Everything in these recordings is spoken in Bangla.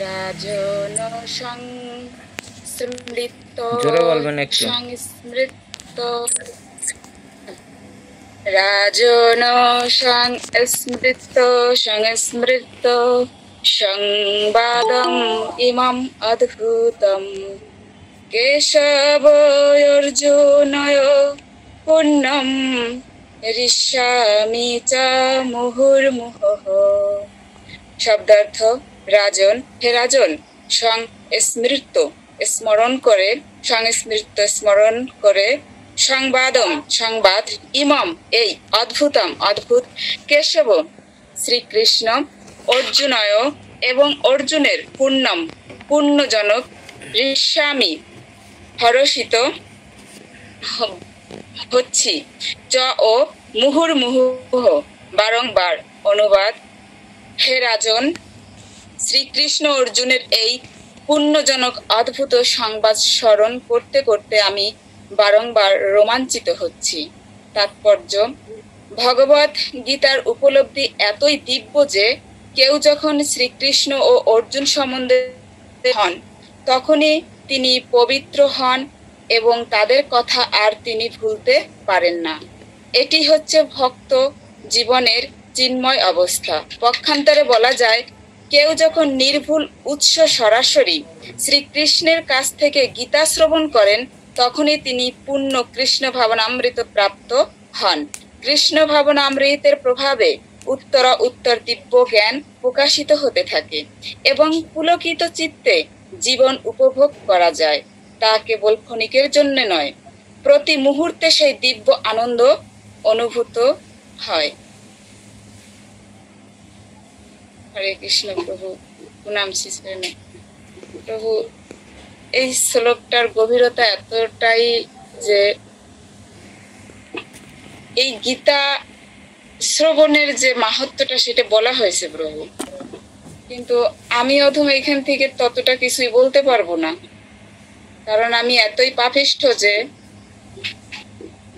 রাজন সংস্মৃত জোরে বলবেন একটু। সংস্মৃত রাজন সংস্মৃত সংস্মৃত সংবাদম ইমম অদ্ভুতম কেশবর্জুনয় পুণ্যম ঋষ্যামি চ মুহুর্মুহুঃ। শব্দার্থ: রাজন, হে রাজন, সংস্মৃত স্মরণ করে, সংস্মৃত স্মরণ করে, সংবাদম সংবাদ, ইমম এই, অদ্ভুতম অদ্ভুত, কেশব শ্রীকৃষ্ণ, অর্জুনয় এবং অর্জুনের, পুণ্যম পুণ্যজনক, ঋষ্যামি হর্ষিত হচ্ছি, চ ও মুহুর্মুহুঃ বারংবার। অনুবাদ: হে রাজন, শ্রীকৃষ্ণ অর্জুনের এই পুণ্যজনক অদ্ভুত সংবাদ স্মরণ করতে করতে আমি বারংবার রোমাঞ্চিত হচ্ছি। তাৎপর্য: ভগবত গীতার উপলব্ধি এতই দিব্য যে কেউ যখন শ্রীকৃষ্ণ ও অর্জুন সম্বন্ধে হন, তখনই তিনি পবিত্র হন এবং তাদের কথা আর তিনি ভুলতে পারেন না। এটি হচ্ছে ভক্ত জীবনের চিন্ময় অবস্থা। পক্ষান্তরে বলা যায়, কেউ যখন নির্ভুল উৎস সরাসরি শ্রীকৃষ্ণের কাছ থেকে গীতা শ্রবণ করেন, তখনই তিনি পূর্ণ কৃষ্ণ ভাবনামৃত প্রাপ্ত হন। কৃষ্ণ ভাবনামৃতের প্রভাবে উত্তর দিব্য জ্ঞান প্রকাশিত হতে থাকে এবং পুলকিত চিত্তে জীবন উপভোগ করা যায়। তা কেবল ক্ষণিকের জন্য নয়, প্রতি মুহূর্তে সেই দিব্য আনন্দ অনুভূত হয়। হরে কৃষ্ণ। প্রভু প্রণাম শ্রী প্রভু। এই শ্লোকটার গভীরতা এতটাই যে এই গীতা শ্রবণের যে মাহাত্ম্যটা সেটা বলা হয়েছে প্রভু, কিন্তু আমি অধম এখান থেকে ততটা কিছুই বলতে পারবো না, কারণ আমি এতই পাপিষ্ঠ যে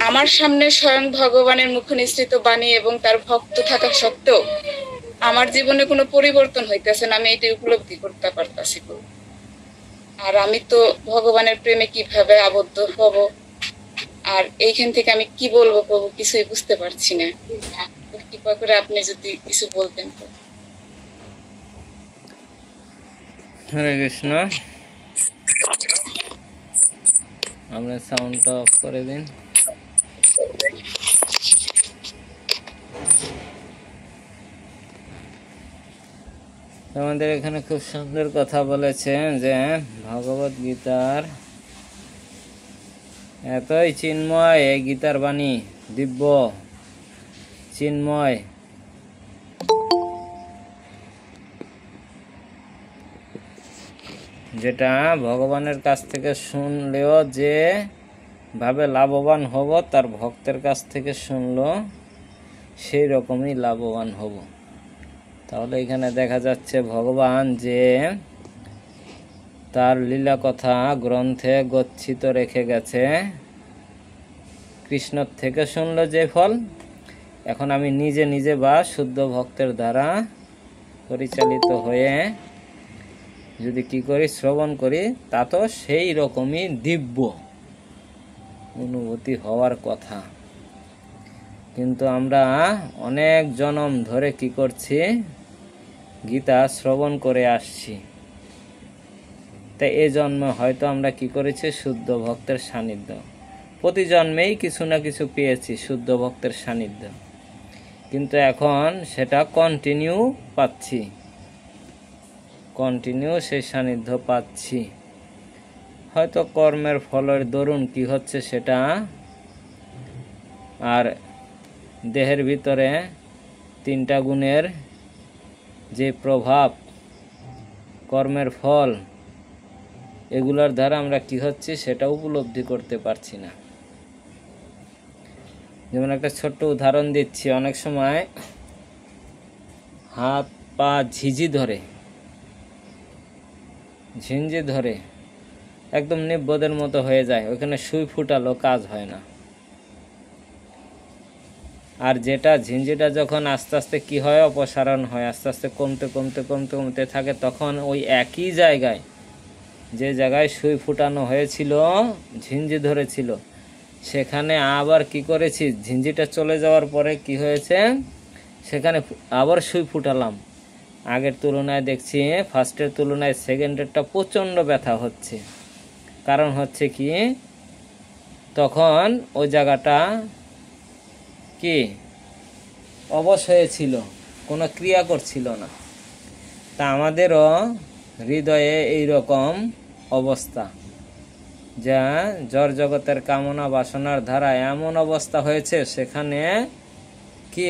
আমার সামনে স্বয়ং ভগবানের মুখ নিঃসৃত বাণী এবং তার ভক্ত থাকা সত্ত্বেও আমার জীবনে কোনো পরিবর্তন হইতেছে না, আমি এটা উপলব্ধি করতে পারতাছি। আর আমি তো ভগবানের প্রেমে কিভাবে আবদ্ধ হব, আর এইখান থেকে আমি কি বলবো প্রভু, কিছুই বুঝতে পারছি না। কৃপা করে আপনি যদি কিছু বলতেন তো। হরে কৃষ্ণ। আপনার সাউন্ডটা অফ করে দিন। আমাদের এখানে খুব সুন্দর কথা বলেছেন যে ভগবত গীতার এতই চিন্ময়, এই গীতার বাণী দিব্য চিন্ময়, যেটা ভগবানের কাছ থেকে শুনলেও যে ভাবে লাভবান হব, তার ভক্তের কাছ থেকে শুনলো সেই রকমই লাভবান হব। তাহলে এখানে দেখা যাচ্ছে ভগবান যে তার লীলা কথা গ্রন্থে গচ্ছিত রেখে গেছে, কৃষ্ণ থেকে শুনলো যে ফল, এখন আমি নিজে নিজে বা শুদ্ধ ভক্তের দ্বারা পরিচালিত হয়ে যদি কি করি, শ্রবণ করি, তা তো সেই রকমই দিব্য অনুভূতি হওয়ার কথা। কিন্তু আমরা অনেক জনম ধরে কি করছি, গীতা শ্রবণ করে আসছি, তাই এই জন্মে হয়তো আমরা কি করেছি, শুদ্ধ ভক্তের সান্নিধ্য প্রতি জন্মেই কিছু না কিছু পেয়েছি, শুদ্ধ ভক্তের সান্নিধ্য, কিন্তু এখন সেটা কন্টিনিউ পাচ্ছি, কন্টিনিউ সেই সান্নিধ্য পাচ্ছি। হয়তো কর্মের ফলের দরুন কি হচ্ছে সেটা, আর দেহের ভিতরে তিনটা গুণের যে প্রভাব, কর্মের ফল, এগুলোর দ্বারা আমরা কি হচ্ছে সেটা উপলব্ধি করতে পারছি না। যেমন একটা ছোট্ট উদাহরণ দিচ্ছি, অনেক সময় হাত পা ঝিঝি ধরে একদম নির্বোধের মতো হয়ে যায়, ওখানে সুই ফুটালো কাজ হয় না। আর যেটা ঝিঞ্জিটা যখন আস্তে আস্তে কি হয়, অপসারণ হয়, আস্তে আস্তে কমতে কমতে কমতে কমতে থাকে, তখন ওই একই জায়গায়, যে জায়গায় সুই ফুটানো হয়েছিল, ঝিঞ্জি ধরেছিল, সেখানে আবার কি করেছি, ঝিঞ্জিটা চলে যাওয়ার পরে কি হয়েছে, সেখানে আবার সুই ফুটালাম। আগের তুলনায় দেখছি ফার্স্টের তুলনায় সেকেন্ডেরটা প্রচণ্ড ব্যথা হচ্ছে। কারণ হচ্ছে কি, তখন ওই জায়গাটা কি অবশ হয়েছিল, কোনো ক্রিয়া করছিল না। তা আমাদেরও হৃদয়ে এইরকম অবস্থা, যা জড় জগতের কামনা বাসনার ধারা এমন অবস্থা হয়েছে, সেখানে কি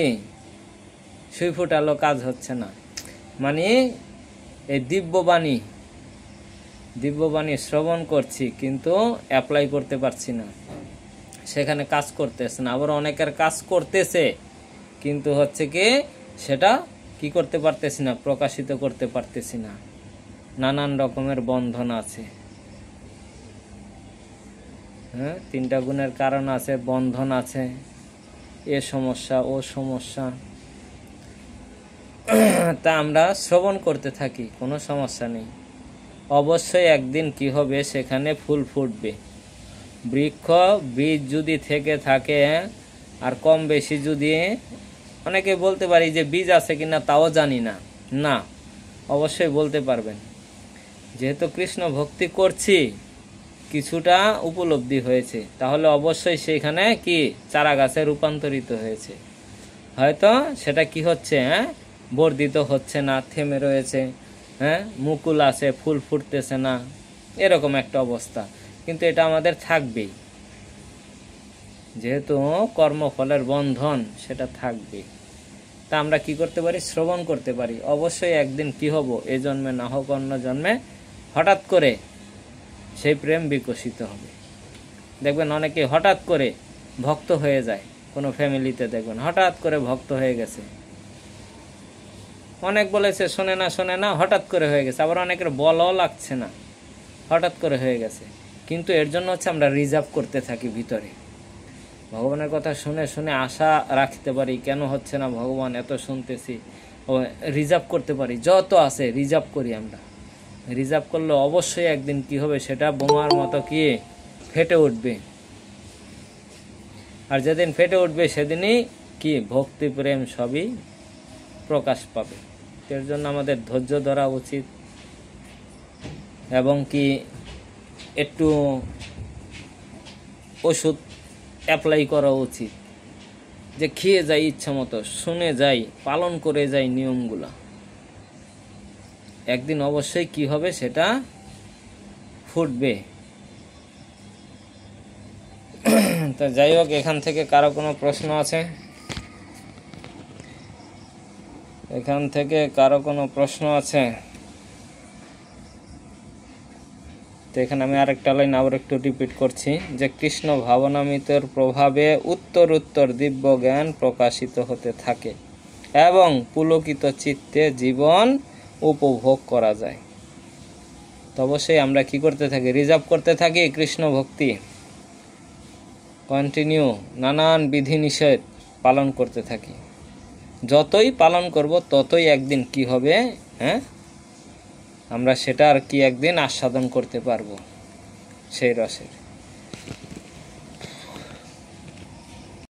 সুই ফুটালো কাজ হচ্ছে না। মানে এই দিব্যবাণী শ্রবণ করছি, কিন্তু অ্যাপ্লাই করতে পারছি না, সেখানে কাজ করতেছে না। আবার অনেকের কাজ করতেছে, কিন্তু হচ্ছে কি সেটা কি করতে পারতেছি না, প্রকাশিত করতে পারতেছি না। নানান রকমের বন্ধন আছে, হ্যাঁ, 3টা গুণের কারণ আছে, বন্ধন আছে, এ সমস্যা ও সমস্যা। তা আমরা শ্রবণ করতে থাকি, কোনো সমস্যা নেই। অবশ্যই একদিন কি হবে, সেখানে ফুল ফুটবে। বীজ যদি থেকে থাকে, আর কম বেশি যদি, অনেকে বলতে পারি যে বীজ আছে কিনা তাও জানি না, না, অবশ্যই বলতে পারবেন। যেহেতু কৃষ্ণ ভক্তি করছি, কিছুটা উপলব্ধি হয়েছে, তাহলে অবশ্যই সেখানে কি চারা গাছে রূপান্তরিত হয়েছে। হয়তো সেটা কি হচ্ছে, বর্ধিত হচ্ছে না, থেমে রয়েছে, মুকুল আছে, ফুল ফুটতেছে না, এরকম একটা অবস্থা। কিন্তু এটা আমাদের থাকবেই, যেহেতু কর্মফলের বন্ধন, সেটা থাকবেই। তা আমরা কি করতে পারি, শ্রবণ করতে পারি। অবশ্যই একদিন কি হব, এ জন্মে না হোক অন্য জন্মে, হঠাৎ করে সেই প্রেম বিকশিত হবে। দেখবেন অনেকে হঠাৎ করে ভক্ত হয়ে যায়, কোনো ফ্যামিলিতে দেখবেন হঠাৎ করে ভক্ত হয়ে গেছে। অনেক বলেছে শোনে না, হঠাৎ করে হয়ে গেছে। আবার অনেকের বলাও লাগছে না, হঠাৎ করে হয়ে গেছে। কিন্তু এর জন্য হচ্ছে আমরা রিজার্ভ করতে থাকি ভিতরে, ভগবানের কথা শুনে শুনে আশা রাখতে পারি, কেন হচ্ছে না ভগবান, এত শুনতেছি, ও রিজার্ভ করতে পারি, যত আছে রিজার্ভ করি আমরা। রিজার্ভ করলে অবশ্যই একদিন কি হবে, সেটা বোমার মতো কি ফেটে উঠবে। আর যেদিন ফেটে উঠবে, সেদিনই কি ভক্তি প্রেম সবই প্রকাশ পাবে। এর জন্য আমাদের ধৈর্য ধরা উচিত, এবং কি একটু ওষুধ অ্যাপ্লাই করা উচিত, যে খেয়ে যাই ইচ্ছা মতো, শুনে যাই, পালন করে যাই নিয়মগুলা। একদিন অবশ্যই কি হবে, সেটা ফুটবে। তা যাই হোক, এখান থেকে কারো কোনো প্রশ্ন আছে? এখান থেকে কারো কোনো প্রশ্ন আছে? তো এখানে আমি আরেকটা লাইন আবার একটু রিপিট করছি, যে কৃষ্ণ ভাবনামৃতের প্রভাবে উত্তর উত্তর দিব্য জ্ঞান প্রকাশিত হতে থাকে, এবং পুলকিত চিত্তে জীবন উপভোগ করা যায়। তো অবশ্যই আমরা কি করতে থাকি, রিজার্ভ করতে থাকি কৃষ্ণ ভক্তি, কন্টিনিউ নানান বিধিনিষেধ পালন করতে থাকি। যতই পালন করব, ততই একদিন কি হবে, আমরা সেটা আর কি একদিন আস্বাদন করতে পারবো সেই রসের।